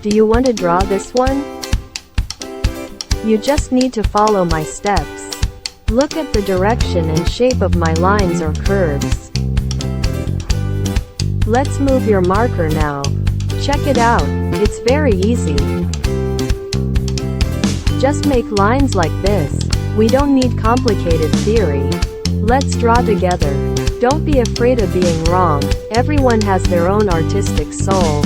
Do you want to draw this one? You just need to follow my steps. Look at the direction and shape of my lines or curves. Let's move your marker now. Check it out, it's very easy. Just make lines like this. We don't need complicated theory. Let's draw together. Don't be afraid of being wrong. Everyone has their own artistic soul.